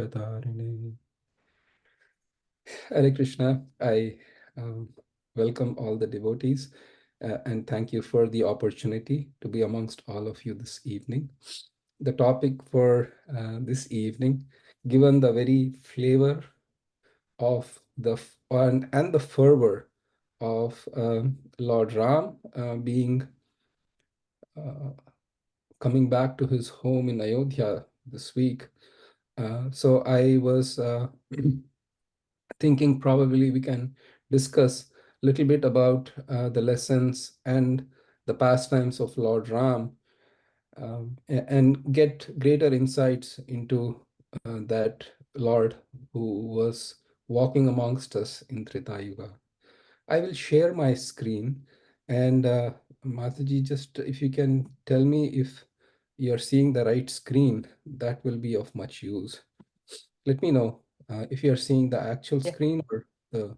Chatarine. Hare Krishna, I welcome all the devotees and thank you for the opportunity to be amongst all of you this evening. The topic for this evening, given the very flavor of the and the fervor of Lord Ram being uh, coming back to his home in Ayodhya this week. So I was thinking probably we can discuss a little bit about the lessons and the pastimes of Lord Ram and get greater insights into that Lord who was walking amongst us in Treta Yuga. I will share my screen and Mataji, just if you can tell me if you're seeing the right screen, that will be of much use. Let me know if you're seeing the actual Yes, screen or the.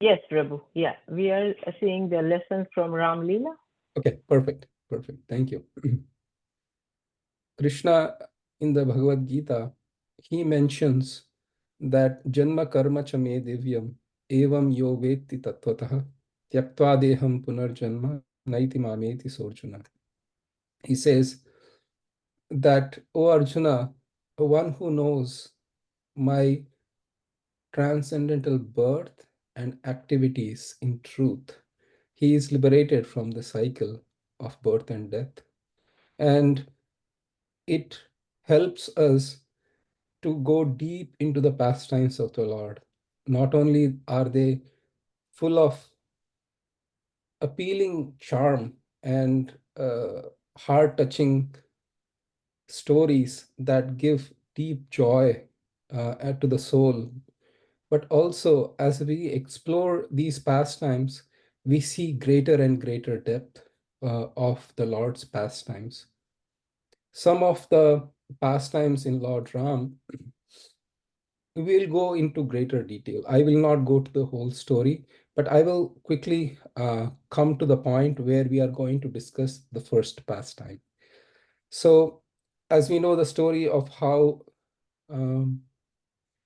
yes, Prabhu. Yeah, we are seeing the lesson from Ram Lila. Okay, perfect, perfect. Thank you. Krishna in the Bhagavad Gita, he mentions that Janma Karma cha me divyam evam yo vetti tattvataha tyaktva deham punarjanma naiti mameti sorjuna. He says that, O Arjuna, the one who knows my transcendental birth and activities in truth, he is liberated from the cycle of birth and death. And it helps us to go deep into the pastimes of the Lord. Not only are they full of appealing charm and heart-touching stories that give deep joy to the soul, but also as we explore these pastimes, we see greater and greater depth of the Lord's pastimes. Some of the pastimes in Lord Ram, we'll go into greater detail. I will not go to the whole story, but I will quickly come to the point where we are going to discuss the first pastime. So, as we know the story of how um,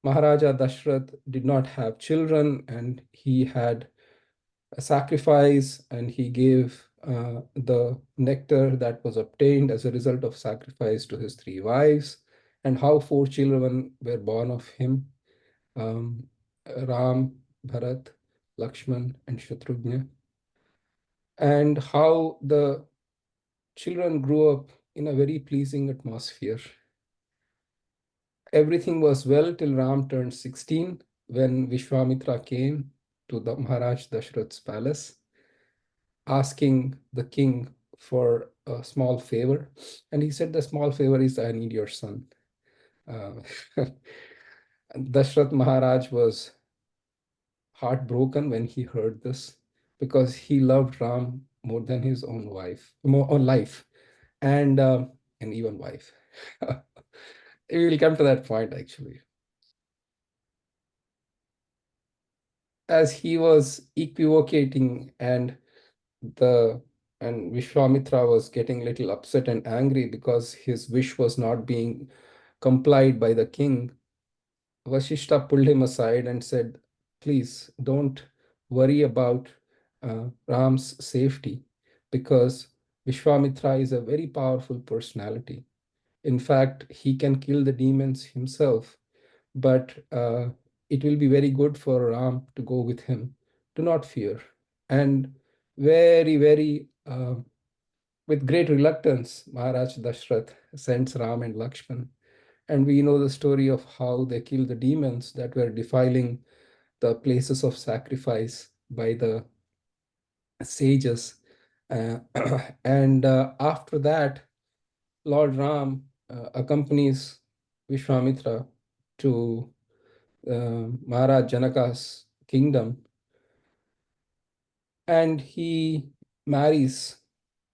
Maharaja Dashrath did not have children and he had a sacrifice and he gave the nectar that was obtained as a result of sacrifice to his three wives, and how four children were born of him, um, Ram, Bharat, Lakshman, and Shatrughna, and how the children grew up in a very pleasing atmosphere. Everything was well till Ram turned 16 when Vishwamitra came to the Maharaj Dashrath's palace asking the king for a small favor. And he said, the small favor is, I need your son. Uh, Dashrath Maharaj was heartbroken when he heard this because he loved Ram more than his own wife, more on life, and even wife. We will come to that point actually. As he was equivocating the and Vishwamitra was getting a little upset and angry because his wish was not being complied by the king, Vasishta pulled him aside and said, please don't worry about Ram's safety because Vishwamitra is a very powerful personality. In fact, he can kill the demons himself, but it will be very good for Ram to go with him. Do not fear. And very, very with great reluctance, Maharaj Dashrath sends Ram and Lakshman. And we know the story of how they killed the demons that were defiling the places of sacrifice by the sages. Uh, and after that, Lord Ram accompanies Vishwamitra to Maharaj Janaka's kingdom, and he marries,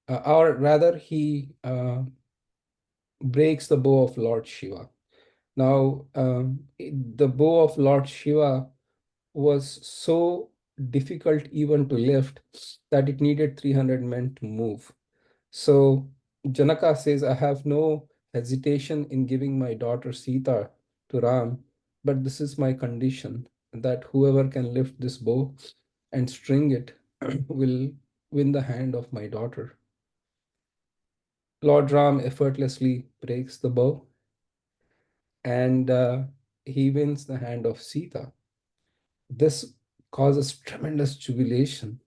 or rather, he breaks the bow of Lord Shiva. Now, the bow of Lord Shiva was so difficult even to lift that it needed 300 men to move. So Janaka says, I have no hesitation in giving my daughter Sita to Ram, but this is my condition that whoever can lift this bow and string it will win the hand of my daughter. Lord Ram effortlessly breaks the bow and he wins the hand of Sita. This causes tremendous jubilation,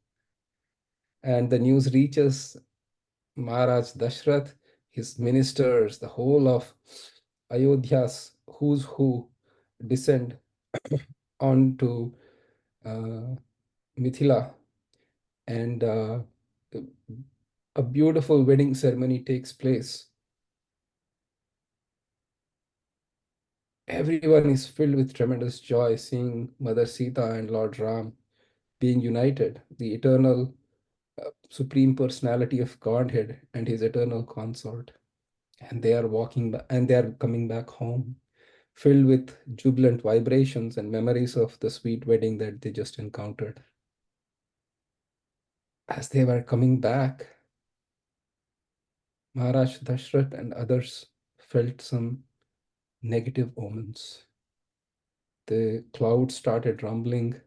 and the news reaches Maharaj Dashrath, his ministers, the whole of Ayodhya's who's who descend onto uh, Mithila, and a beautiful wedding ceremony takes place. Everyone is filled with tremendous joy seeing Mother Sita and Lord Ram being united, the eternal supreme personality of Godhead and his eternal consort. And they are and they are coming back home filled with jubilant vibrations and memories of the sweet wedding that they just encountered. As they were coming back, Maharaj Dashrath and others felt some negative omens. The clouds started rumbling,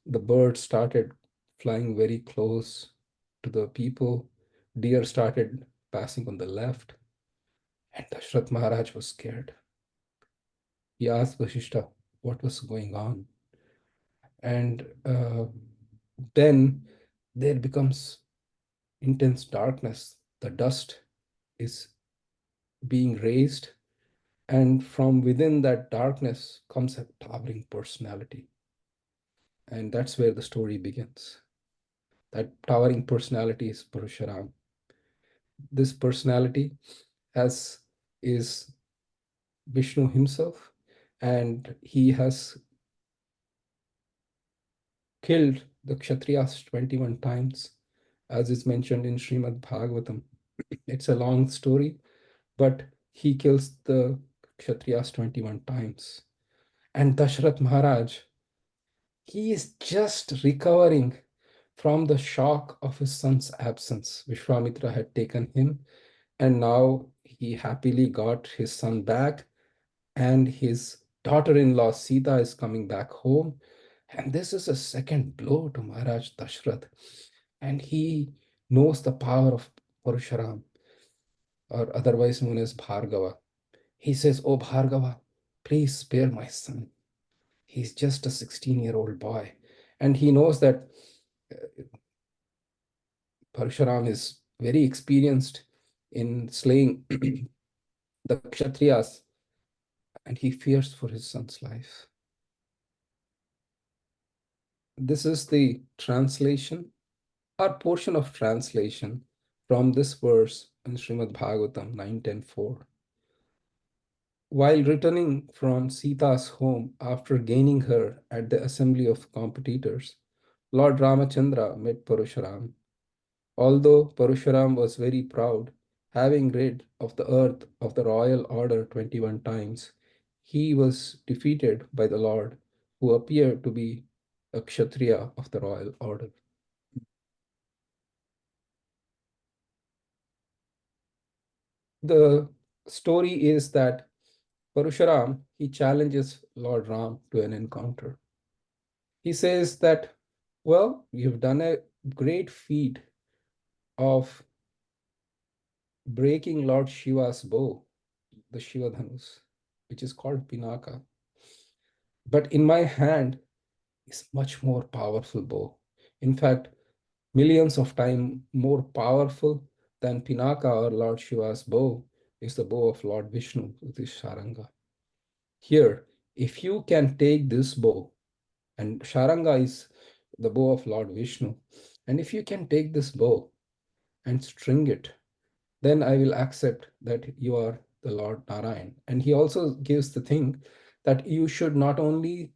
the birds started flying very close to the people, deer started passing on the left, and Dashrath Maharaj was scared. He asked Vashishta what was going on. And then there becomes intense darkness. The dust is being raised, and from within that darkness comes a towering personality. And that's where the story begins. That towering personality is Parashuram. This personality has is Vishnu himself, and he has killed the Kshatriyas 21 times, as is mentioned in Srimad Bhagavatam. It's a long story, but he kills the Kshatriyas 21 times. And Dashrath Maharaj, he is just recovering from the shock of his son's absence. Vishwamitra had taken him, and now he happily got his son back, and his daughter in law Sita is coming back home. And this is a second blow to Maharaj Dashrath. And he knows the power of Parashuram, or otherwise known as Bhargava. He says, "Oh, Bhargava, please spare my son. He's just a 16-year-old boy." And he knows that Parshuram is very experienced in slaying the Kshatriyas, and he fears for his son's life. This is the translation, or portion of translation, from this verse in Srimad Bhagavatam 9.10.4. While returning from Sita's home after gaining her at the assembly of competitors, Lord Ramachandra met Parashuram. Although Parashuram was very proud, having rid of the earth of the royal order 21 times, he was defeated by the Lord, who appeared to be a Kshatriya of the royal order. The story is that Parashuram, he challenges Lord Ram to an encounter. He says that, well, you've done a great feat of breaking Lord Shiva's bow, the Shivadhanus, which is called Pinaka. But in my hand is much more powerful bow. In fact, millions of times more powerful than Pinaka or Lord Shiva's bow is the bow of Lord Vishnu, which is Sharanga. Here, if you can take this bow, and Sharanga is the bow of Lord Vishnu, and if you can take this bow and string it, then I will accept that you are the Lord Narayan. And he also gives the thing that you should not only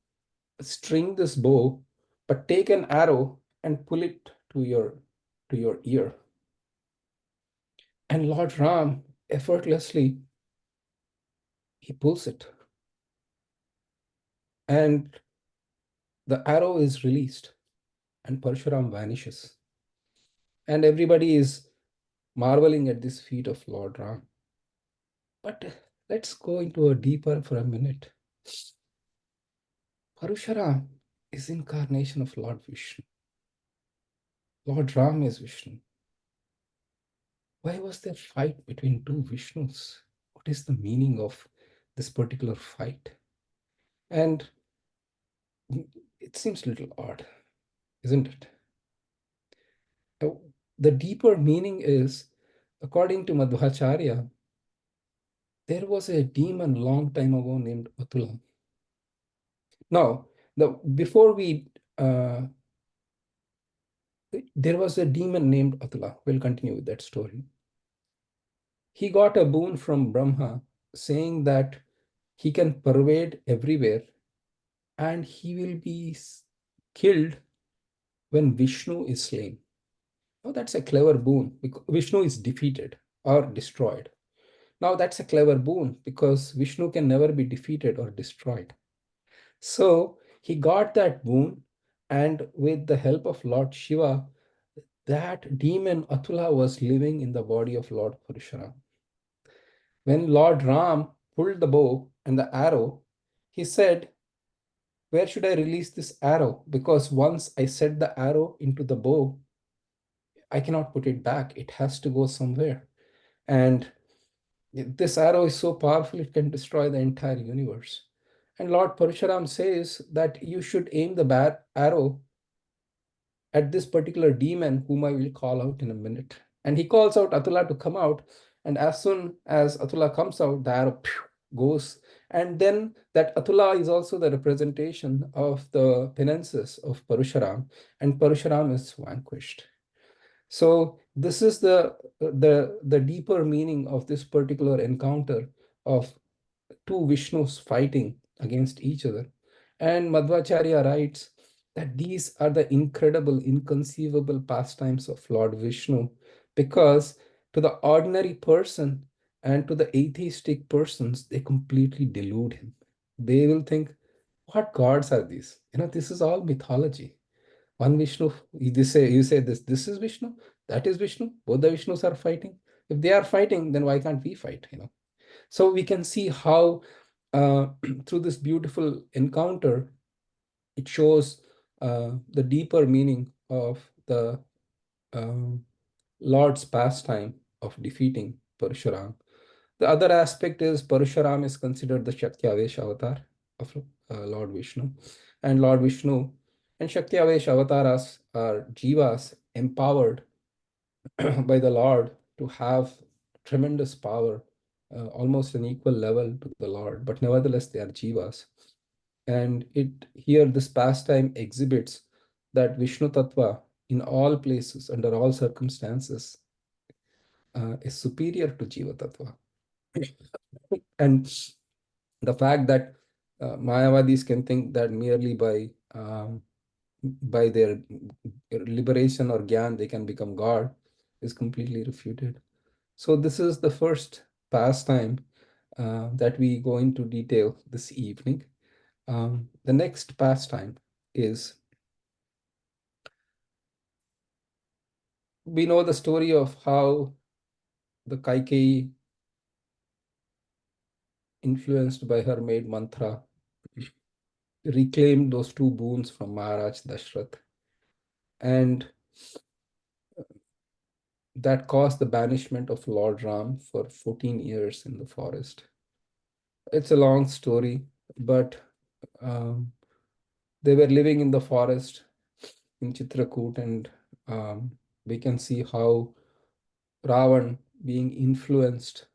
string this bow, but take an arrow and pull it to your ear. And Lord Ram effortlessly he pulls it, and the arrow is released, and Parshuram vanishes. And everybody is marveling at this feat of Lord Ram. But let's go into a deeper for a minute. Parusharam is incarnation of Lord Vishnu. Lord Ram is Vishnu. Why was there fight between two Vishnus? What is the meaning of this particular fight? And it seems a little odd, isn't it? Uh, The deeper meaning is, according to Madhvacharya, there was a demon long time ago named Atula. Now, before we there was a demon named Atula. We'll continue with that story. He got a boon from Brahma saying that he can pervade everywhere and he will be killed when Vishnu is slain. Now that's a clever boon because Vishnu is defeated or destroyed. Now that's a clever boon because Vishnu can never be defeated or destroyed. So he got that boon, and with the help of Lord Shiva, that demon Atula was living in the body of Lord Parashuram. When Lord Ram pulled the bow and the arrow, he said, where should I release this arrow? Because once I set the arrow into the bow, I cannot put it back. It has to go somewhere. And this arrow is so powerful, it can destroy the entire universe. And Lord Parashuram says that you should aim the arrow at this particular demon whom I will call out in a minute. And he calls out Atula to come out. And as soon as Atula comes out, the arrow goes. And then that Atula is also the representation of the penances of Parashuram, and Parashuram is vanquished. So this is the deeper meaning of this particular encounter of two Vishnus fighting against each other. And Madhvacharya writes that these are the incredible, inconceivable pastimes of Lord Vishnu, because to the ordinary person and to the atheistic persons, they completely delude him. They will think, what gods are these? This is all mythology. One Vishnu, you say this is Vishnu, that is Vishnu, both the Vishnus are fighting. If they are fighting, then why can't we fight? So we can see how through this beautiful encounter, it shows the deeper meaning of the um, Lord's pastime of defeating Parshuram. The other aspect is Parshuram is considered the Shakti-Avesh avatar of Lord Vishnu. And Lord Vishnu and Shakti-Avesh avatars are jivas empowered by the Lord to have tremendous power, almost an equal level to the Lord, but nevertheless they are jivas. And it here this pastime exhibits that Vishnu Tattva in all places, under all circumstances, is superior to Jiva Tattva. And the fact that Mayavadis can think that merely by their liberation or gyan they can become God is completely refuted. So this is the first pastime that we go into detail this evening. The next pastime is, we know the story of how the Kaikeyi, influenced by her maid Mantra, reclaimed those two boons from Maharaj Dashrath. And that caused the banishment of Lord Ram for 14 years in the forest. It's a long story, but um, they were living in the forest in Chitrakoot, and we can see how Ravan, being influenced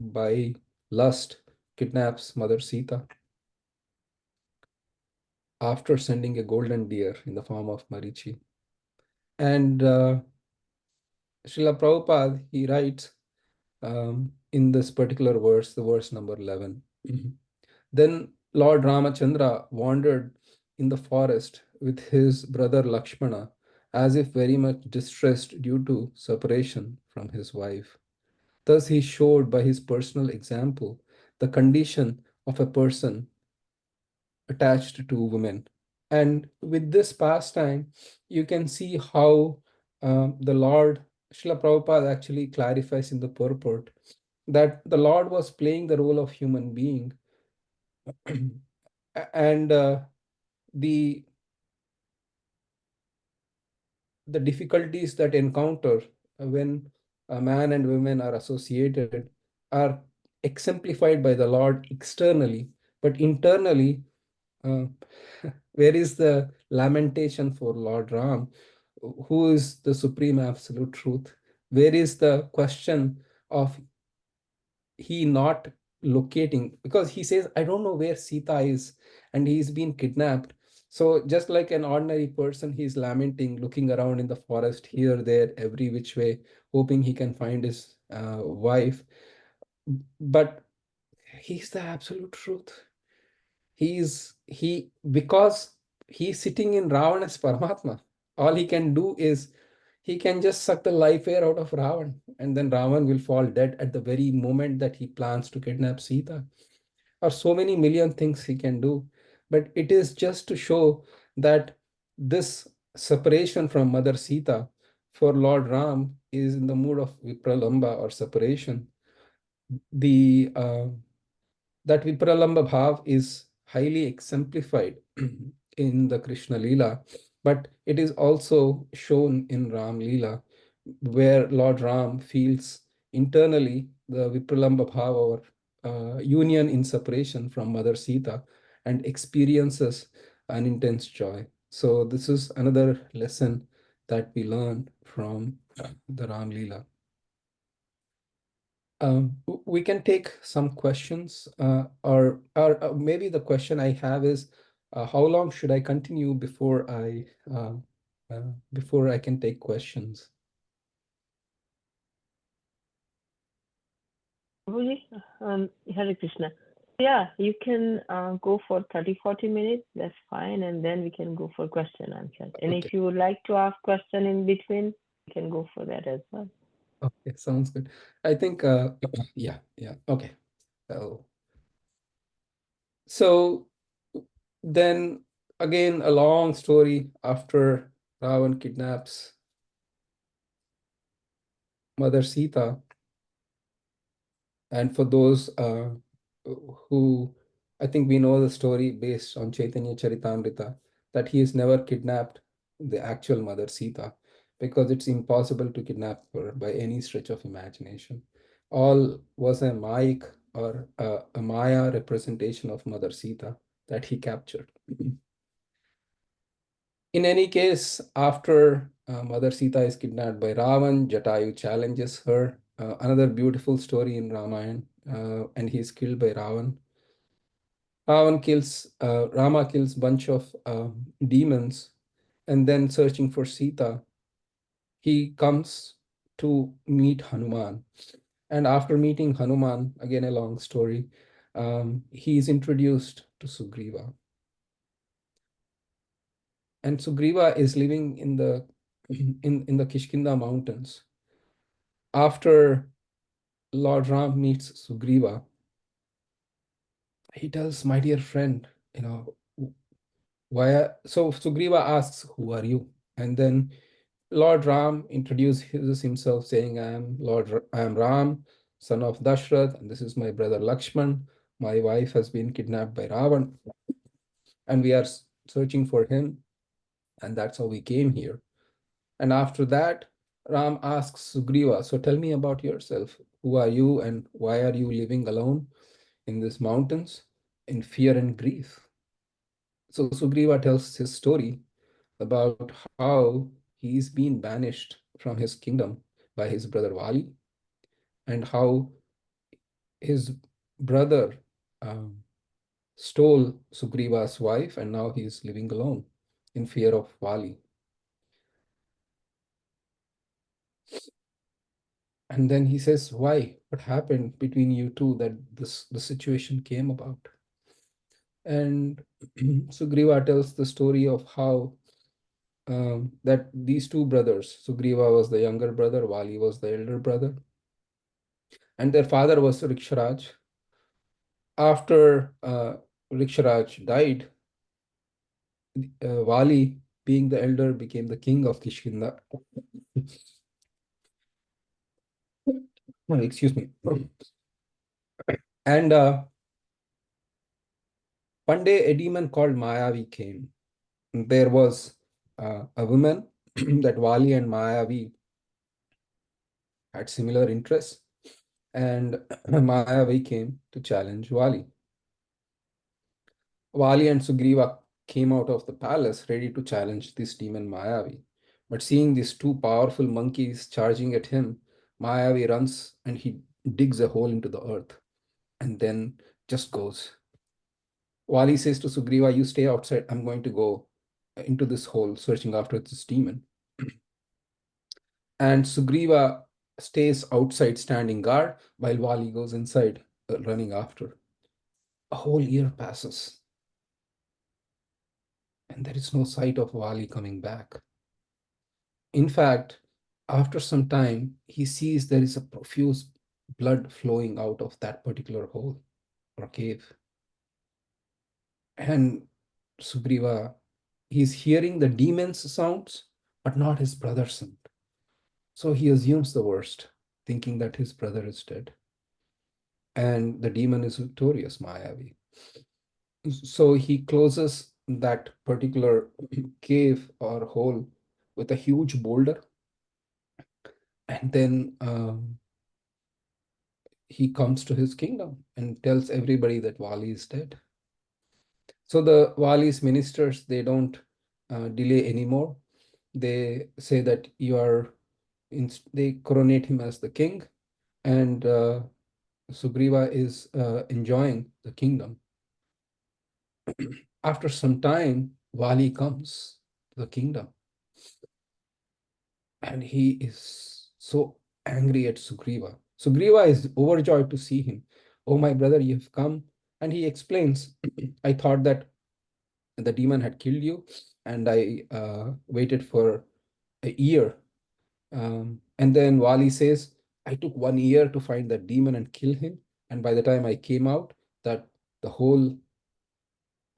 by lust, kidnaps Mother Sita after sending a golden deer in the form of Marichi. And Srila Prabhupada, he writes in this particular verse, the verse number 11. Then Lord Ramachandra wandered in the forest with his brother Lakshmana, as if very much distressed due to separation from his wife. Thus, he showed by his personal example the condition of a person attached to women. And with this pastime, you can see how the Lord, Srila Prabhupada actually clarifies in the purport that the Lord was playing the role of human being And the the difficulties that encounter when a man and women are associated are exemplified by the Lord externally, but internally, uh, where is the lamentation for Lord Ram, who is the supreme absolute truth? Where is the question of he not locating, because he says, I don't know where Sita is, and he's been kidnapped. So just like an ordinary person, he's lamenting, looking around in the forest, here, there, every which way, hoping he can find his wife. But he's the absolute truth. Because he's sitting in Ravan as Paramatma. All he can do is he can just suck the life air out of Ravan, and then Ravan will fall dead at the very moment that he plans to kidnap Sita. Or so many million things he can do. But it is just to show that this separation from Mother Sita for Lord Ram is in the mood of Vipralamba or separation. The that Vipralamba Bhav is highly exemplified in the Krishna Lila, but it is also shown in Ram Lila, where Lord Ram feels internally the Vipralamba Bhav, or union in separation from Mother Sita, and experiences an intense joy. So this is another lesson that we learn from the Ram Lila. We can take some questions, or maybe the question I have is, how long should I continue before I can take questions? Prabhuji, Hare Krishna. Yeah, you can go for 30-40 minutes. That's fine, and then we can go for question answer. And Okay, if you would like to ask question in between, you can go for that as well. okay, sounds good. I think, yeah, yeah, okay. So, so then again, a long story after Ravan kidnaps Mother Sita. And for those who, I think we know the story based on Chaitanya Charitamrita, that he has never kidnapped the actual Mother Sita, because it's impossible to kidnap her by any stretch of imagination. All was a Maik, or a Maya representation of Mother Sita that he captured. In any case, after Mother Sita is kidnapped by Ravan, Jatayu challenges her. Another beautiful story in Ramayana, and he is killed by Ravan. Rama kills bunch of demons, and then searching for Sita, he comes to meet Hanuman. And after meeting Hanuman, again a long story, he is introduced to Sugriva. And Sugriva is living in the in the Kishkinda mountains. After Lord Ram meets Sugriva, he tells, my dear friend, why? So Sugriva asks, who are you? And then Lord Ram introduces himself, saying, I am Ram, son of Dashrath, and this is my brother Lakshman. My wife has been kidnapped by Ravan, and we are searching for him, and that's how we came here. And after that, Ram asks Sugriva, so tell me about yourself. Who are you, and why are you living alone in these mountains in fear and grief? So Sugriva tells his story about how he's been banished from his kingdom by his brother Vali, and how his brother um, stole Sugriva's wife, and now he's living alone in fear of Vali. And then he says, why? What happened between you two that the situation came about? And Sugriva tells the story of how that these two brothers, Sugriva was the younger brother, Vali was the elder brother, and their father was Riksharaj. After Riksharaj died, Vali, being the elder, became the king of Kishkinda. Excuse me. And One day, a demon called Mayavi came. There was a woman that Vali and Mayavi had similar interests, and Mayavi came to challenge Vali. Vali and Sugriva came out of the palace ready to challenge this demon Mayavi. But seeing these two powerful monkeys charging at him, Mayavi runs and he digs a hole into the earth and then just goes. Vali says to Sugriva, "You stay outside. I'm going to go into this hole searching after this demon." And Sugriva stays outside standing guard while Vali goes inside running after. A whole year passes and there is no sight of Vali coming back. In fact, after some time, he sees there is a profuse blood flowing out of that particular hole or cave. And Sugriva, he's hearing the demon's sounds, but not his brother's sound. So he assumes the worst, thinking that his brother is dead. And the demon is victorious, Mayavi. So he closes that particular cave or hole with a huge boulder. And then he comes to his kingdom and tells everybody that Vali is dead. So the Vali's ministers, they don't delay anymore. They say that they coronate him as the king, and Sugriva is enjoying the kingdom. After some time, Vali comes to the kingdom, and he is so angry at Sugriva. Sugriva is overjoyed to see him. "Oh, my brother, you've come." And he explains, "I thought that the demon had killed you, and I waited for a year." And then Wali says, "I took 1 year to find that demon and kill him. And by the time I came out, that the hole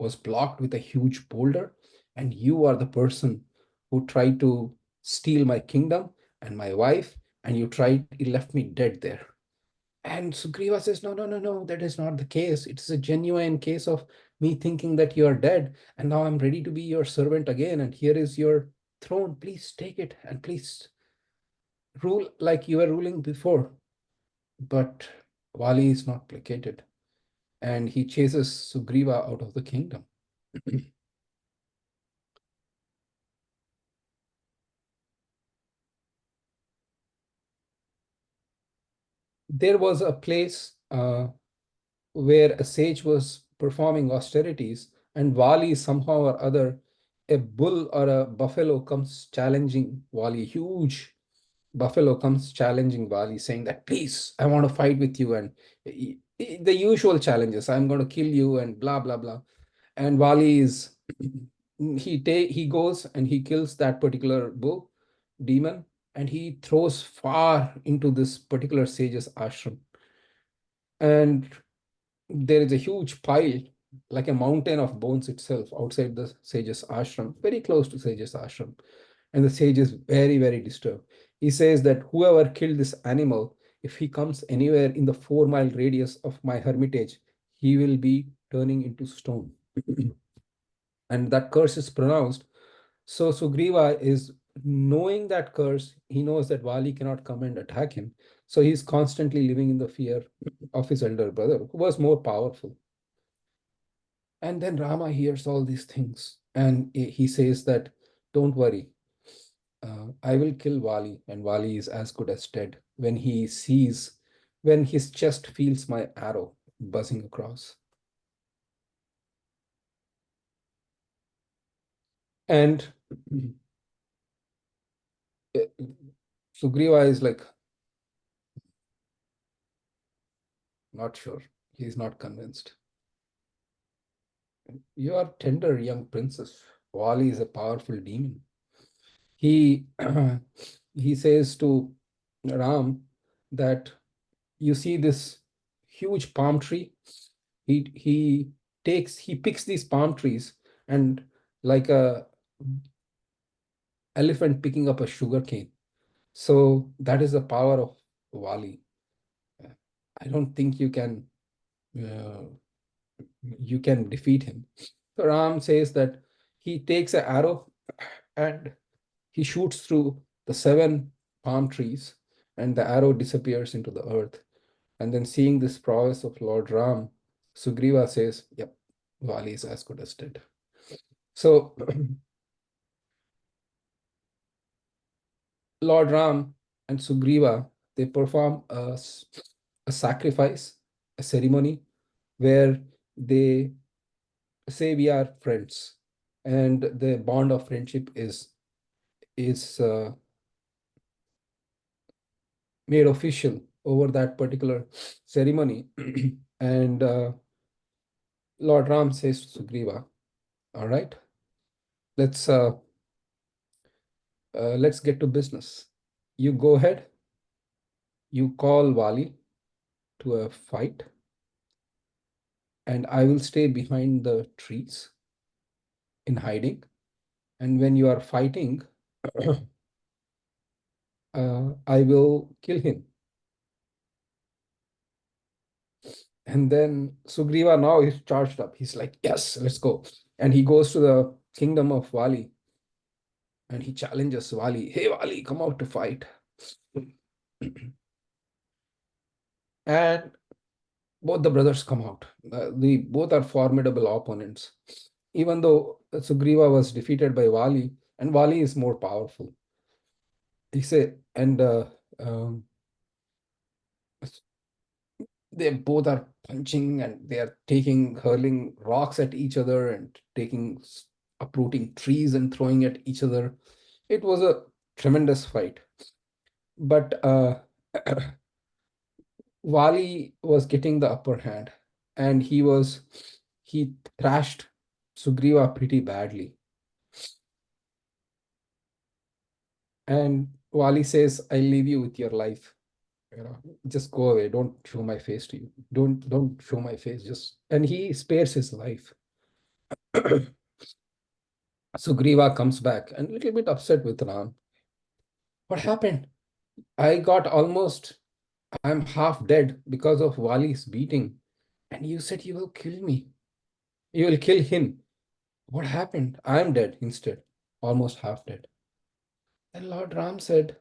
was blocked with a huge boulder. And you are the person who tried to steal my kingdom and my wife, and you left me dead there." And Sugriva says, "No, no, no, no, that is not the case. It's a genuine case of me thinking that you are dead, and now I'm ready to be your servant again. And here is your throne. Please take it and please rule like you were ruling before." But Vali is not placated, and he chases Sugriva out of the kingdom. There was a place where a sage was performing austerities, and Vali, somehow or other, a bull or a buffalo comes challenging Vali. Huge buffalo comes challenging Vali, saying that, "Please, I want to fight with you." And the usual challenges, "I'm going to kill you," and blah, blah, blah. And Vali is, he goes and he kills that particular bull demon, and he throws far into this particular sage's ashram. And there is a huge pile, like a mountain of bones itself, outside the sage's ashram, very close to sage's ashram. And the sage is very, very disturbed. He says that whoever killed this animal, if he comes anywhere in the 4 mile radius of my hermitage, he will be turning into stone. And that curse is pronounced. So Sugriva is knowing that curse. He knows that Vali cannot come and attack him. So he's constantly living in the fear of his elder brother, who was more powerful. And then Rama hears all these things and he says that, "Don't worry, I will kill Vali, and Vali is as good as dead when his chest feels my arrow buzzing across." And Sugriva is like, not sure. He's not convinced. "You are tender, young princess. Vali is a powerful demon." He he says to Ram that, "You see this huge palm tree? He picks these palm trees, and like a elephant picking up a sugar cane. So that is the power of Vali. I don't think you can uh, you can defeat him. So Ram says that he takes an arrow and he shoots through the seven palm trees, and the arrow disappears into the earth. And then, seeing this prowess of Lord Ram, Sugriva says, "Yep, Vali is as good as dead." So, Lord Ram and Sugriva, they perform a sacrifice, a ceremony where they say we are friends, and the bond of friendship is made official over that particular ceremony. And Lord Ram says to Sugriva, "All right, let's uh, let's get to business. You go ahead. You call Vali to a fight, and I will stay behind the trees in hiding. And when you are fighting, I will kill him." And then Sugriva now is charged up. He's like, "Yes, let's go." And he goes to the kingdom of Vali and he challenges Vali, "Hey, Vali, come out to fight." And both the brothers come out. The both are formidable opponents. Even though Sugriva was defeated by Vali, and Vali is more powerful. He said, and they both are punching and they are hurling rocks at each other and uprooting trees and throwing at each other. It was a tremendous fight. But Wali was getting the upper hand, and he thrashed Sugriva pretty badly. And Wali says, "I'll leave you with your life. You know, just go away. Don't show my face to you. Don't show my face. Just." And he spares his life. Sugriva comes back and a little bit upset with Ram. "What happened? I got almost, I'm half dead because of Wali's beating. And you said you will kill me. You will kill him. What happened? I'm dead instead, almost half dead." And Lord Ram said,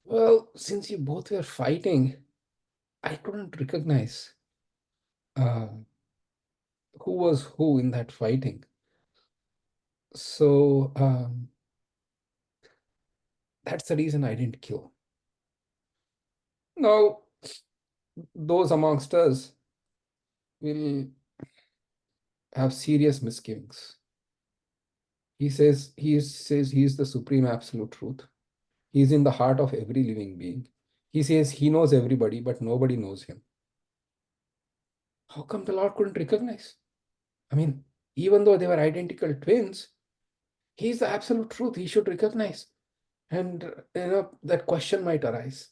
"Well, since you both were fighting, I couldn't recognize uh, who was who in that fighting. So that's the reason I didn't kill." Now, those amongst us will have serious misgivings. He says he is the supreme absolute truth. He is in the heart of every living being. He says he knows everybody, but nobody knows him. How come the Lord couldn't recognize? I mean, even though they were identical twins, he's the absolute truth. He should recognize. And that question might arise.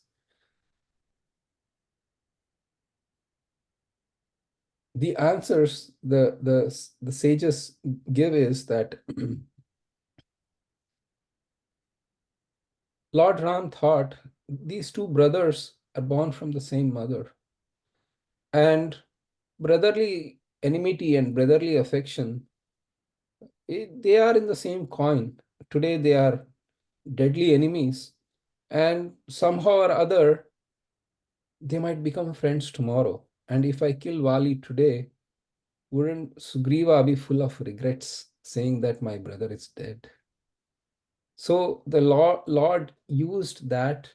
The answers the sages give is that Lord Ram thought these two brothers are born from the same mother, and brotherly enmity and brotherly affection, they are in the same coin. Today they are deadly enemies, and somehow or other they might become friends tomorrow. And if I kill Vali today, wouldn't Sugriva be full of regrets, saying that my brother is dead? So the Lord used that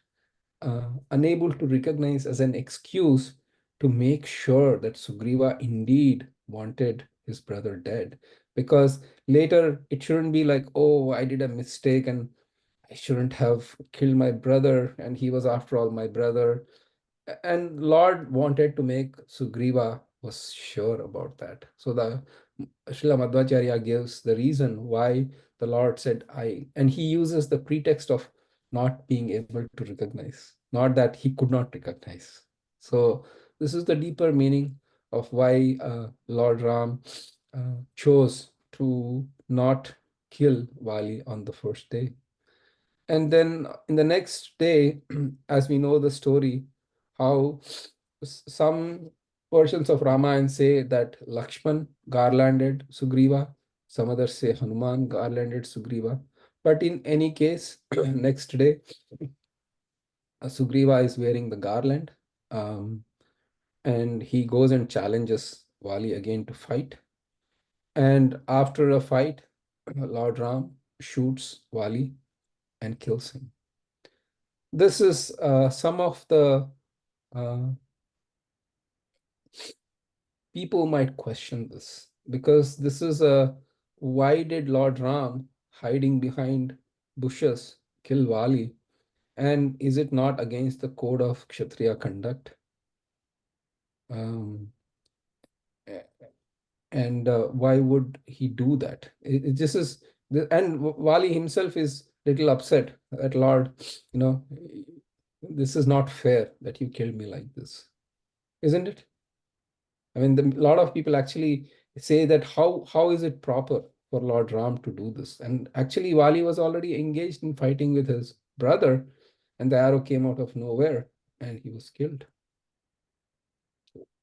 unable to recognize as an excuse to make sure that Sugriva indeed wanted his brother dead. Because later it shouldn't be like, "Oh, I did a mistake and I shouldn't have killed my brother, and he was after all my brother." And Lord wanted to make Sugriva was sure about that. So the Srila Madhvacharya gives the reason why the Lord said I, and he uses the pretext of not being able to recognize, not that he could not recognize. So this is the deeper meaning of why Lord Ram chose to not kill Vali on the first day. And then in the next day, as we know the story, how some versions of Ramayana say that Lakshman garlanded Sugriva, some others say Hanuman garlanded Sugriva. But in any case, next day, Sugriva is wearing the garland, um, and he goes and challenges Vali again to fight. And after a fight, Lord Ram shoots Vali and kills him. This is some of the uh, people might question this, because this is a, why did Lord Ram, hiding behind bushes, kill Vali? And is it not against the code of Kshatriya conduct? Um, and why would he do that? This is and Vali himself is little upset at Lord. You know, this is not fair that you killed me like this, isn't it? I mean, a lot of people actually say that how is it proper for Lord Ram to do this? And actually, Vali was already engaged in fighting with his brother, and the arrow came out of nowhere, and he was killed.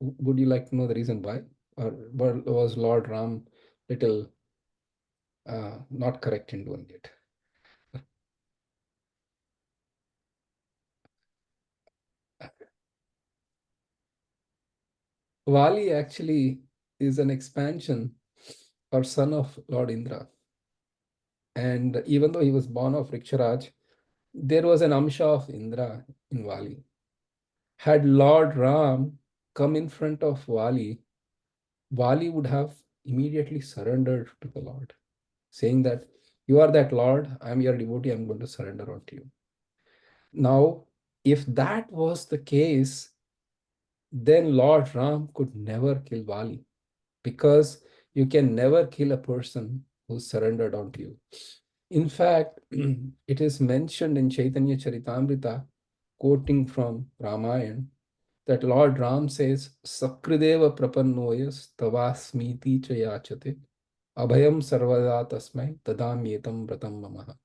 Would you like to know the reason why, or was Lord Ram little not correct in doing it? Vali actually is an expansion or son of Lord Indra, and even though he was born of Riksharaj, there was an amsha of Indra in Vali. Had Lord Ram come in front of Vali, Vali would have immediately surrendered to the Lord, saying that you are that Lord, I am your devotee, I'm going to surrender unto you. Now, if that was the case, then Lord Ram could never kill Vali, because you can never kill a person who surrendered unto you. In fact, it is mentioned in Chaitanya Charitamrita, quoting from Ramayana, that Lord Ram says, Sakrideva prapannoyas tavasmiti cha yachate abhayam sarvada tasmai tadamyetam vratam mamaha.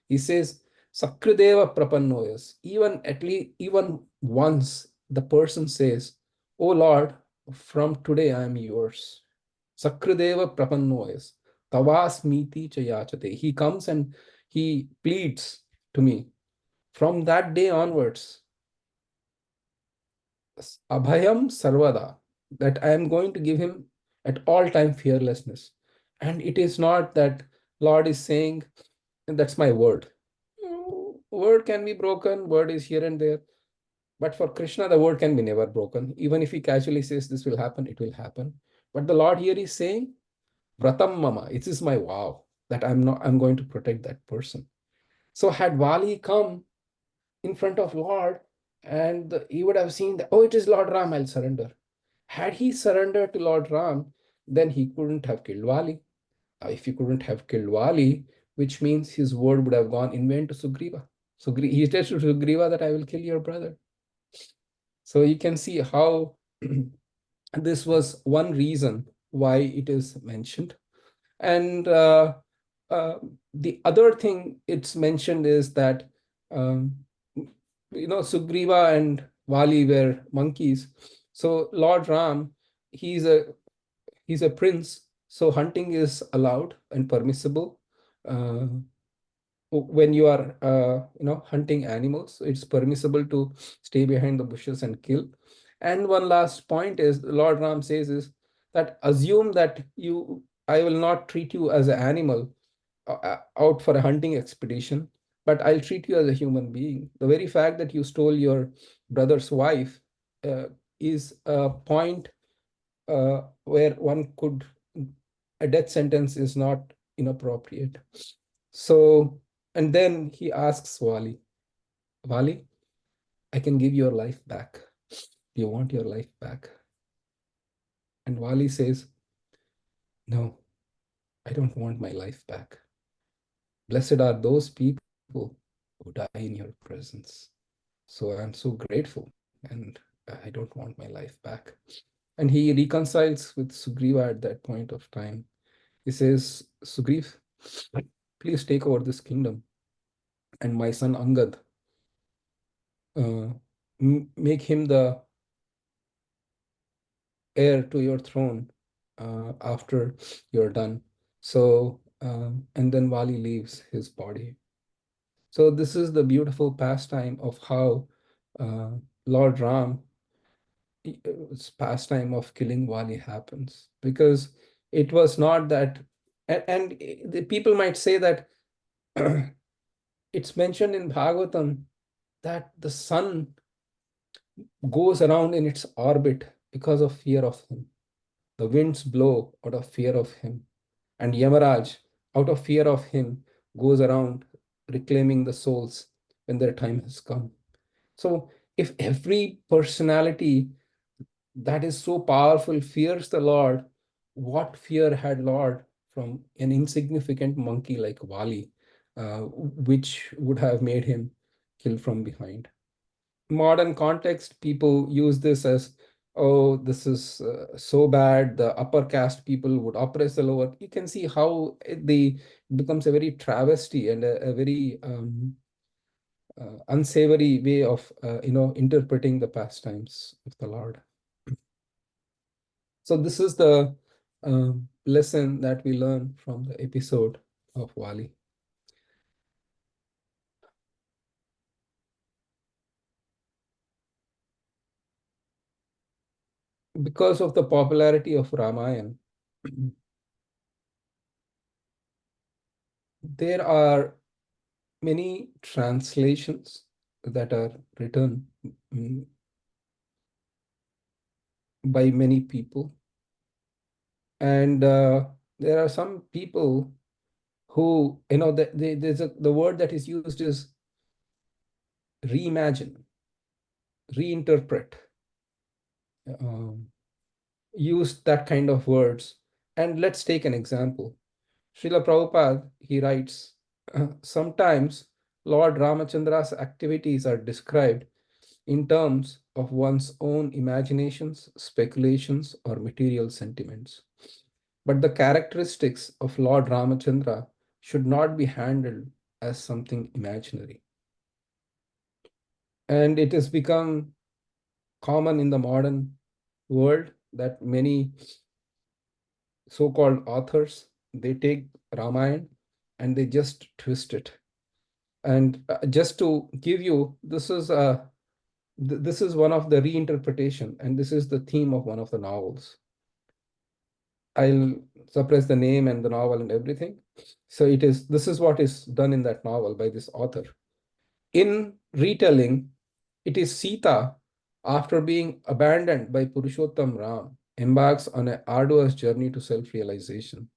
He says, Sakrideva prapannoyas. Even at least, even once the person says, Oh Lord, from today I am yours. Sakrideva prapannoyas tavasmiti cha yachate. He comes and he pleads to me. From that day onwards, Abhayam Sarvada, that I am going to give him at all time fearlessness. And it is not that Lord is saying, that's my word. Word can be broken, word is here and there. But for Krishna, the word can be never broken. Even if he casually says this will happen, it will happen. But the Lord here is saying, Vratam Mama, it is my vow that I'm going to protect that person. So had Vali come in front of Lord, and he would have seen that, oh, it is Lord Ram, I'll surrender. Had he surrendered to Lord Ram, then he couldn't have killed Vali. If he couldn't have killed Vali, which means his word would have gone in vain to Sugriva. So he says to Sugriva that I will kill your brother. So you can see how this was one reason why it is mentioned. And uh, the other thing it's mentioned is that um, Sugriva and Vali were monkeys. So Lord Ram, he's a he's a prince, so hunting is allowed and permissible. Uh, when you are hunting animals, it's permissible to stay behind the bushes and kill. And one last point is Lord Ram says is that assume that I will not treat you as an animal out for a hunting expedition, but I'll treat you as a human being. The very fact that you stole your brother's wife uh, is a point where one could, a death sentence is not inappropriate. So, and then he asks Wali, Wali, I can give your life back. Do you want your life back? And Wali says, no, I don't want my life back. Blessed are those people who die in your presence. So I'm so grateful, and I don't want my life back. And he reconciles with Sugriva at that point of time. He says, Sugriv, please take over this kingdom, and my son Angad, make him the heir to your throne after you're done. So, and then Vali leaves his body. So this is the beautiful pastime of how uh, Lord Ram, pastime of killing Vali happens, because it was not that, and the people might say that it's mentioned in Bhagavatam that the sun goes around in its orbit because of fear of him. The winds blow out of fear of him. And Yamaraj, out of fear of him, goes around reclaiming the souls when their time has come. So, if every personality that is so powerful fears the Lord, what fear had Lord from an insignificant monkey like Vali, which would have made him kill from behind? Modern context, people use this as, oh, this is so bad. The upper caste people would oppress the lower. You can see how it becomes a very travesty and a very unsavory way of interpreting the pastimes of the Lord. So this is the lesson that we learn from the episode of Wali. Because of the popularity of Ramayana, there are many translations that are written mm, by many people. And there are some people who, the word that is used is reimagine, reinterpret, um, use that kind of words. And let's take an example. Srila Prabhupada, he writes, sometimes Lord Ramachandra's activities are described in terms of one's own imaginations, speculations, or material sentiments. But the characteristics of Lord Ramachandra should not be handled as something imaginary. And it has become common in the modern world that many so-called authors, they take Ramayana and they just twist it. And just to give you, this is one of the reinterpretation, and this is the theme of one of the novels. I'll suppress the name and the novel and everything. So this is what is done in that novel by this author. In retelling, it is Sita, after being abandoned by Purushottam Ram, embarks on an arduous journey to self-realization.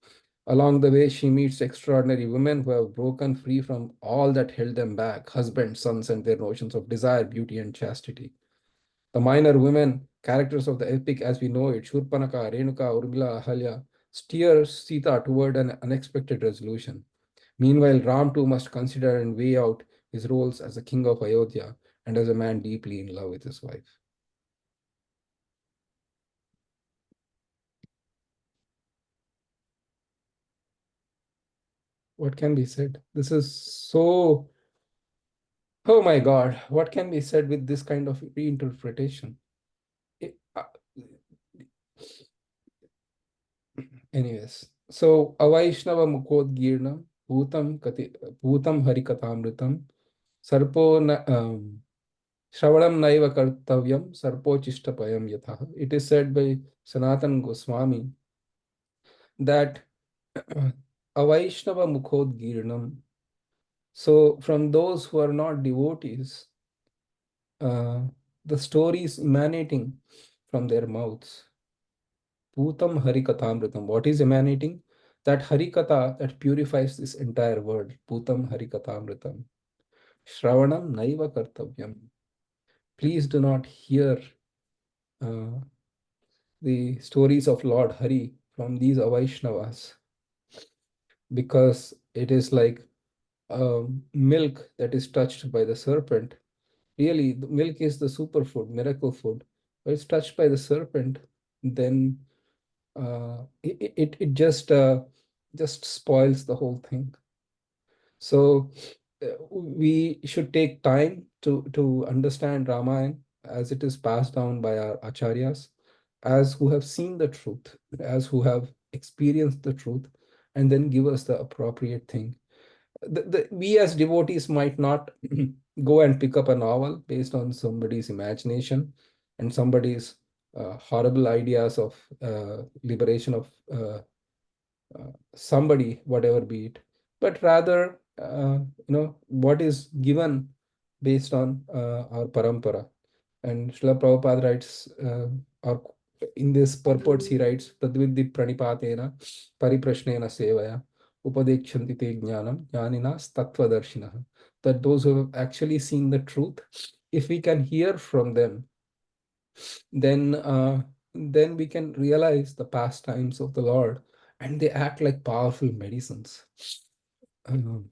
Along the way, she meets extraordinary women who have broken free from all that held them back, husbands, sons, and their notions of desire, beauty, and chastity. The minor women, characters of the epic as we know it, Shurpanaka, Renuka, Urmila, Ahalya, steer Sita toward an unexpected resolution. Meanwhile, Ram too must consider and weigh out his roles as a king of Ayodhya and as a man deeply in love with his wife. What can be said? This is so, oh my God, what can be said with this kind of reinterpretation? It- uh, Anyways, so Avaishnava Mukodgirnam, Bhutam Harikatamritam, Sarpo Shravanam Naiva Kartavyam, Sarpo Chishtapayam Yatha. It is said by Sanatan Goswami that Avaishnava Mukodgirnam. So, from those who are not devotees, uh, the stories emanating from their mouths. Bhutam Harikatamritam. What is emanating? That Harikatha that purifies this entire world. Bhutam Harikatamritam. Shravanam Naiva Kartavyam. Please do not hear uh, the stories of Lord Hari from these Avaishnavas, because it is like milk that is touched by the serpent. Really, the milk is the superfood, miracle food. But it's touched by the serpent, then it just spoils the whole thing. So we should take time to understand Ramayana as it is passed down by our acharyas. as who have seen the truth, as who have experienced the truth, and then give us the appropriate thing. We as devotees might not go and pick up a novel based on somebody's imagination and somebody's horrible ideas of liberation of somebody, whatever be it, but rather, what is given based on our parampara. And Srila Prabhupada writes, or in this purports, he writes, Tadviddi pranipatena pariprashnena sevaya upadekshanti te jnanam jnaninas tattvadarshinaha. That those who have actually seen the truth, if we can hear from them, then then we can realize the pastimes of the Lord, and they act like powerful medicines. Um,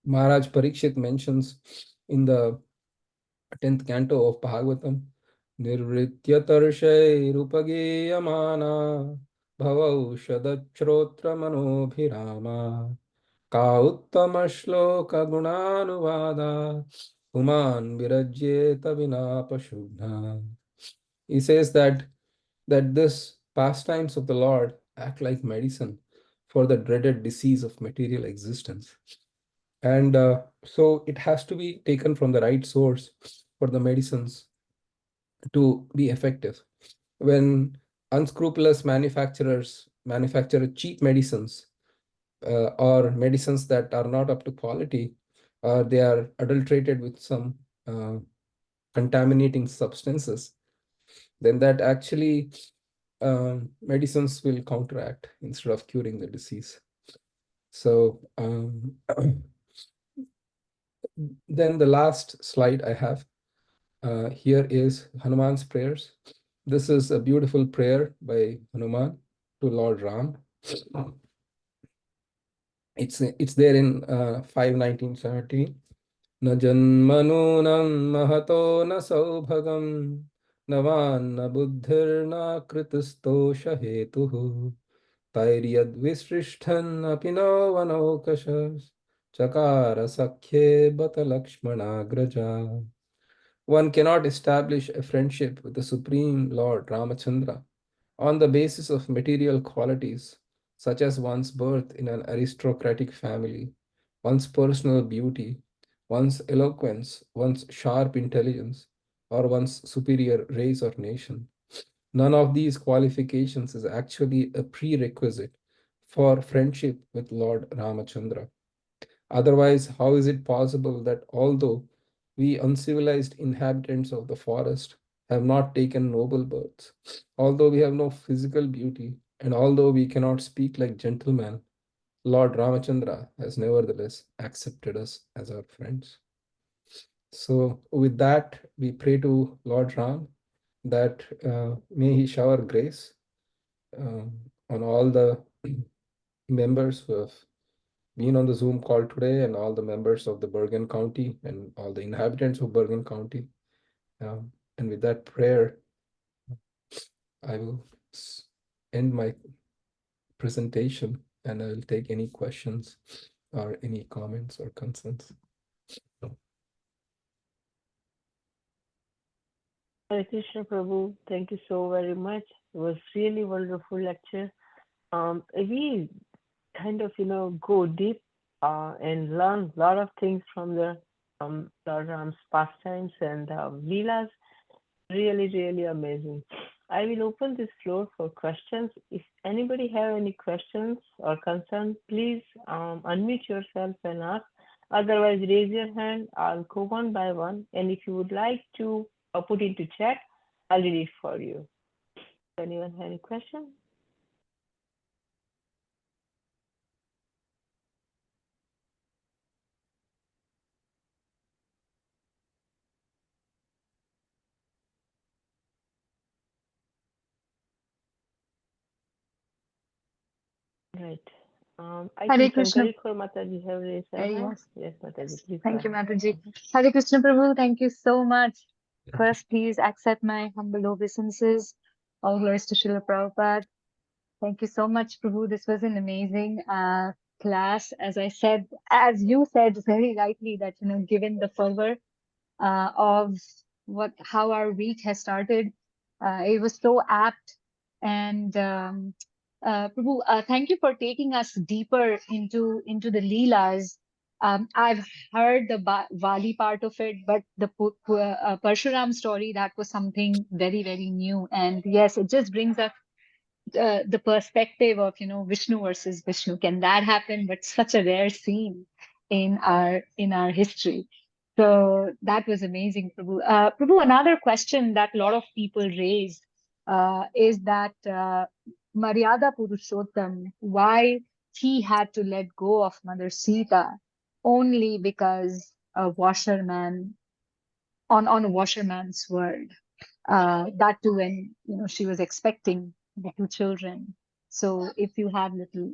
Maharaj Parikshit mentions in the 10th canto of Bhagavatam, Nirvritya Tarshairupageyamana Bhavaushadachrotra Manobhirama Ka Uttama Shloka Gunanuvada Human Virajyeta Vinapashubhna. He says that this pastimes of the Lord act like medicine for the dreaded disease of material existence. And so it has to be taken from the right source for the medicines to be effective. When unscrupulous manufacturers manufacture cheap medicines, or medicines that are not up to quality, or they are adulterated with some uh, contaminating substances, then that actually medicines will counteract instead of curing the disease. So then the last slide I have here is Hanuman's prayers. This is a beautiful prayer by Hanuman to Lord Ram. It's there in 5:19:17. न जन्मनूनं महतो न सौभगं न वान्न बुद्धिर्न कृतस्तोष हेतुः तैर्यद्विसृष्टन्नपि no वनौकश चकार सख्ये बत लक्ष्मणाग्रजा. One cannot establish a friendship with the Supreme Lord Ramachandra on the basis of material qualities, such as one's birth in an aristocratic family, one's personal beauty, one's eloquence, one's sharp intelligence, or one's superior race or nation. None of these qualifications is actually a prerequisite for friendship with Lord Ramachandra. Otherwise, how is it possible that although we uncivilized inhabitants of the forest have not taken noble births, although we have no physical beauty, and although we cannot speak like gentlemen, Lord Ramachandra has nevertheless accepted us as our friends? So, with that, we pray to Lord Ram that may he shower grace on all the members who have been on the Zoom call today, and all the members of the Bergen County and all the inhabitants of Bergen County. And with that prayer, I will end my presentation, and I will take any questions or any comments or concerns. Hare Krishna Prabhu, thank you so very much. It was really wonderful lecture. We kind of, go deep and learn a lot of things from the Lord Ram's pastimes and Leelas. Really, really amazing. I will open this floor for questions. If anybody have any questions or concerns, please unmute yourself and ask. Otherwise, raise your hand. I'll go one by one. And if you would like to put into chat, I'll read it for you. Anyone have any questions? Right. I Hare think Krishna. Sankarikor Mataji have raised her hand. Yes. Yes, Mataji, please go Thank you, ahead. Mataji. Hare Krishna Prabhu, thank you so much. First, please accept my humble obeisances. All glories to Srila Prabhupada. Thank you so much, Prabhu. This was an amazing class. As you said very rightly, that given the fervor of how our week has started, It was so apt. And Prabhu, thank you for taking us deeper into the Leelas. I've heard the Vali part of it, but the Parshuram story, that was something very, very new. And yes, it just brings us the perspective of, Vishnu versus Vishnu. Can that happen? But such a rare scene in our history. So that was amazing, Prabhu. Prabhu, another question that a lot of people raise is that Maryada Purushottam, why he had to let go of Mother Sita only because a washerman on a washerman's word. That too when she was expecting the two children. So if you have little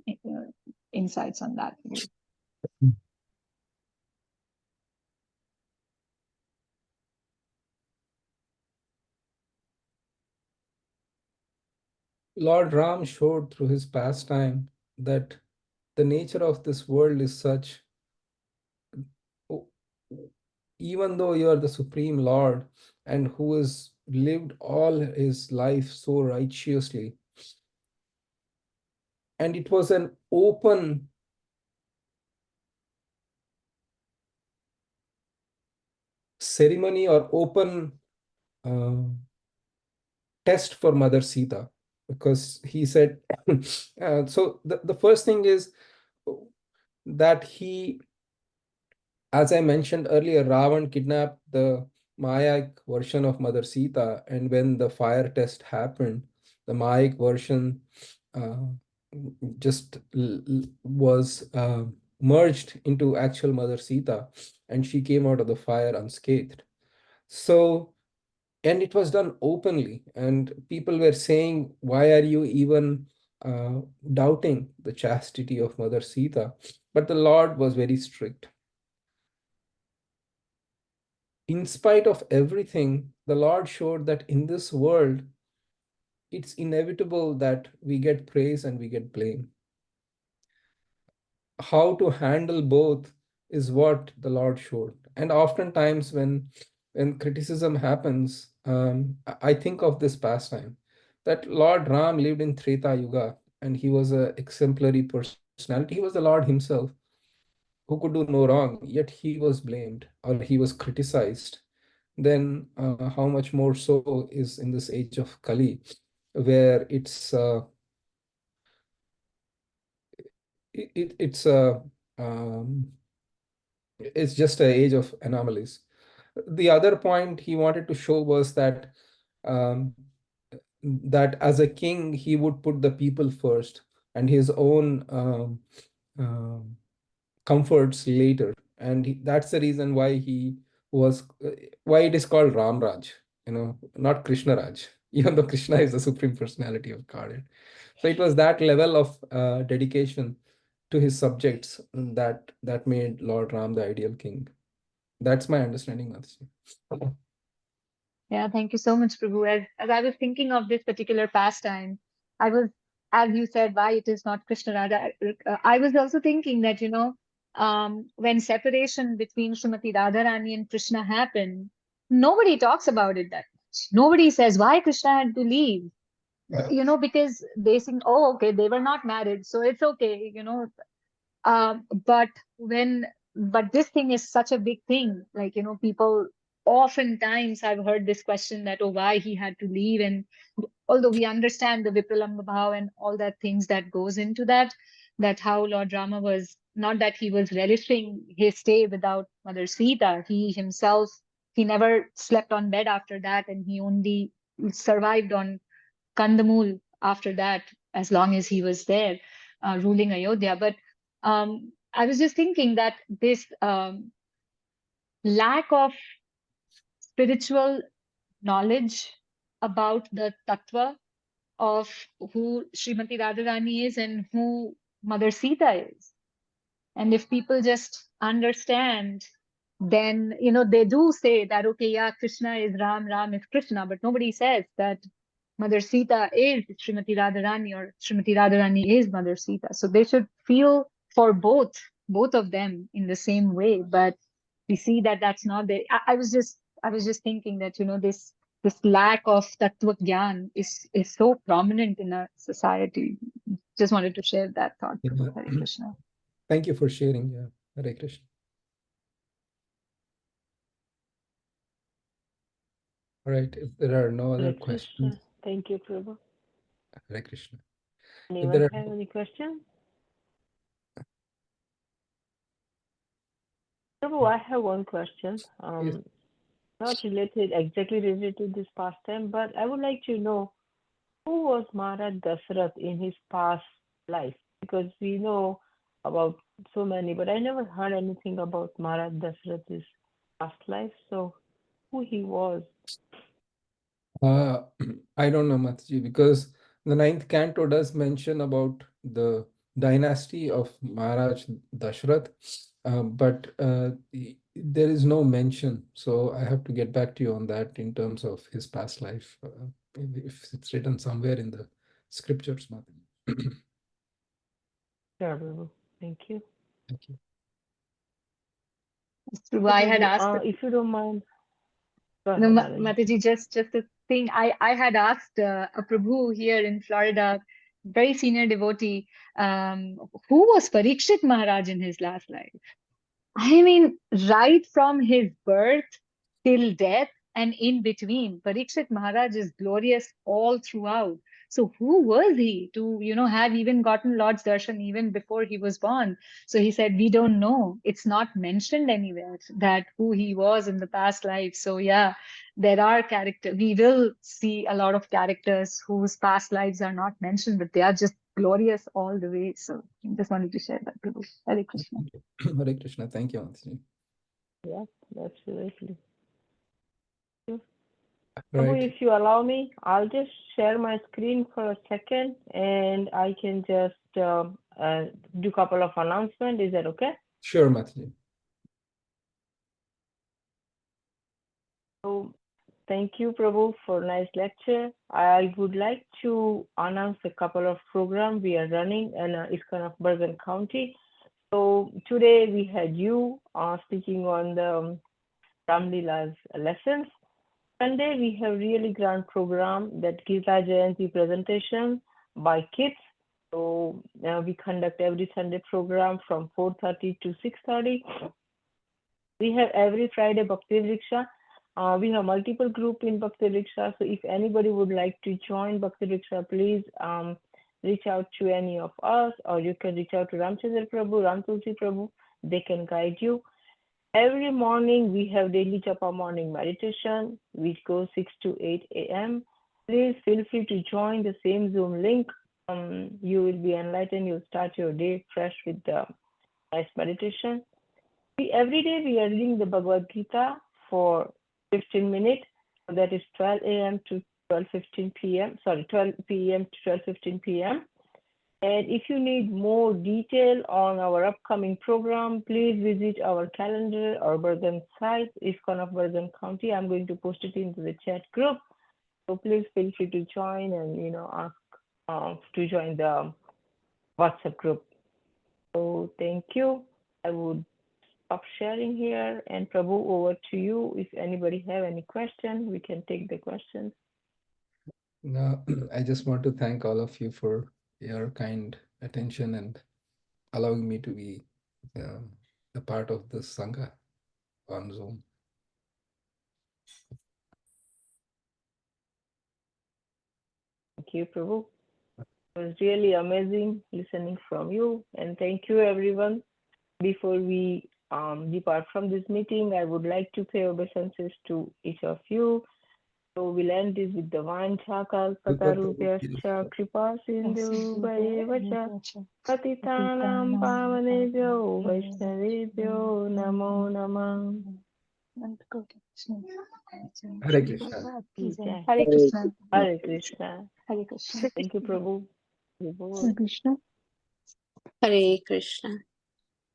insights on that. Lord Ram showed through his pastime that the nature of this world is such, o- even though you are the Supreme Lord and who has lived all his life so righteously, and it was an open ceremony or open uh, test for Mother Sita, because he said, so the first thing is that he, as I mentioned earlier, Ravan kidnapped the Mayak version of Mother Sita, and when the fire test happened, the Mayak version uh, just was merged into actual Mother Sita, and she came out of the fire unscathed. So, and it was done openly, and people were saying, "Why are you even doubting the chastity of Mother Sita?" But the Lord was very strict. In spite of everything, the Lord showed that in this world, it's inevitable that we get praise and we get blame. How to handle both is what the Lord showed. And oftentimes, when criticism happens, I think of this pastime that Lord Ram lived in Treta Yuga, and he was an exemplary personality. He was the Lord himself who could do no wrong, yet he was blamed or he was criticized. Then how much more so is in this age of Kali, where it's um, it's just an age of anomalies. The other point he wanted to show was um, that as a king he would put the people first and his own um, comforts later, and that's the reason why he was why it is called Ram Raj, not Krishna Raj, even though Krishna is the supreme personality of Godhead. So it was that level of dedication to his subjects that made Lord Ram the ideal king. That's my understanding, Madhusudhan. Yeah, thank you so much, Prabhu. As I was thinking of this particular pastime, I was, as you said, why it is not Krishna Radha. I was also thinking that, when separation between Srimati Radharani and Krishna happened, nobody talks about it that much. Nobody says why Krishna had to leave. Yeah. Because they think, oh, okay, they were not married, so it's okay, but when, but this thing is such a big thing. Like, people oftentimes I've heard this question that, oh, why he had to leave. And although we understand the Vipralamba Bhav and all that things that goes into that, that how Lord Rama was not that he was relishing his stay without Mother Sita. He himself, he never slept on bed after that, and he only survived on Kandamul after that, as long as he was there ruling Ayodhya. But I was just thinking that this lack of spiritual knowledge about the tattva of who Srimati Radharani is and who Mother Sita is. And if people just understand, then, they do say that, okay, yeah, Krishna is Ram, Ram is Krishna, but nobody says that Mother Sita is Srimati Radharani or Srimati Radharani is Mother Sita. So they should feel for both of them in the same way. But we see that that's not there. I was just thinking that, this this lack of tattva gyan is so prominent in our society. Just wanted to share that thought, Prabhu. Yeah. Hare Krishna. Thank you for sharing. Yeah. Hare Krishna. All right. If there are no other Hare questions, Krishna. Thank you, Prabhu. Hare Krishna. If there Anyone are have any questions? Prabhu, I have one question. yes, Not related exactly related to this pastime, but I would like to know who was Maharaj Dasarath in his past life? Because we know about so many, but I never heard anything about Maharaj Dasarath's past life. So who he was? uh, I don't know, Mataji, because the ninth canto does mention about the dynasty of Maharaj Dashrath, but there is no mention. So I have to get back to you on that in terms of his past life, if it's written somewhere in the scriptures, Mataji. Sure, Prabhu. Thank you. Thank you. Prabhu, So, I had Prabhu, asked if you don't mind, go no, ahead, Mataji. Mataji, just a thing. I had asked a Prabhu here in Florida, very senior devotee, who was Parikshit Maharaj in his last life? I mean, right from his birth till death and in between, Parikshit Maharaj is glorious all throughout. So who was he to, have even gotten Lord's darshan even before he was born? So he said, we don't know. It's not mentioned anywhere that who he was in the past life. So yeah, there are characters. We will see a lot of characters whose past lives are not mentioned, but they are just glorious all the way. So just wanted to share that, Prabhu. Hare Krishna. Thank you. Hare Krishna. Thank you, Mataji. Yes, absolutely. Sure. Prabhu, Right. if you allow me, I'll just share my screen for a second and I can just do a couple of announcements. Is that okay? Sure, Mataji. So, thank you, Prabhu, for nice lecture. I would like to announce a couple of programs we are running in ISKCON of Bergen County. So today we had you speaking on the Lila's lessons. Sunday we have really grand program that Gita Jayanti presentation by kids. So we conduct every Sunday program from 4:30 to 6:30. We have every Friday Bhakti Riksha. We have multiple group in Bhakti Riksha. So if anybody would like to join Bhakti Riksha, please reach out to any of us, or you can reach out to Ramchandra Prabhu, Ram Tulsi Prabhu. They can guide you. Every morning we have daily Japa morning meditation, which goes 6 to 8 a.m. Please feel free to join the same Zoom link. You will be enlightened. You'll start your day fresh with the nice meditation. Every day we are reading the Bhagavad Gita for 15 minutes. So that is 12 a.m. to 12:15 p.m. Sorry, 12 p.m. to 12:15 p.m. And if you need more detail on our upcoming program, please visit our calendar or Bergen site, ISKCON of Bergen County. I'm going to post it into the chat group. So please feel free to join and ask to join the WhatsApp group. So thank you. I would stop sharing here, and Prabhu, over to you. If anybody have any question, we can take the questions. No, I just want to thank all of you for your kind attention and allowing me to be um, a part of this Sangha on Zoom. Thank you, Prabhu. It was really amazing listening from you, and thank you, everyone. Before we depart from this meeting, I would like to pay obeisances to each of you. So we'll end this with the Vancha Kalpatarubhyascha Kripa Sindhu Vacha Patitanam Pavanebhyo Vaishnavebhyo Namo Namah. Hare Krishna. Hare Krishna. Hare Krishna. Hare Krishna. Thank you, Prabhu. Hare Krishna. Hare Krishna.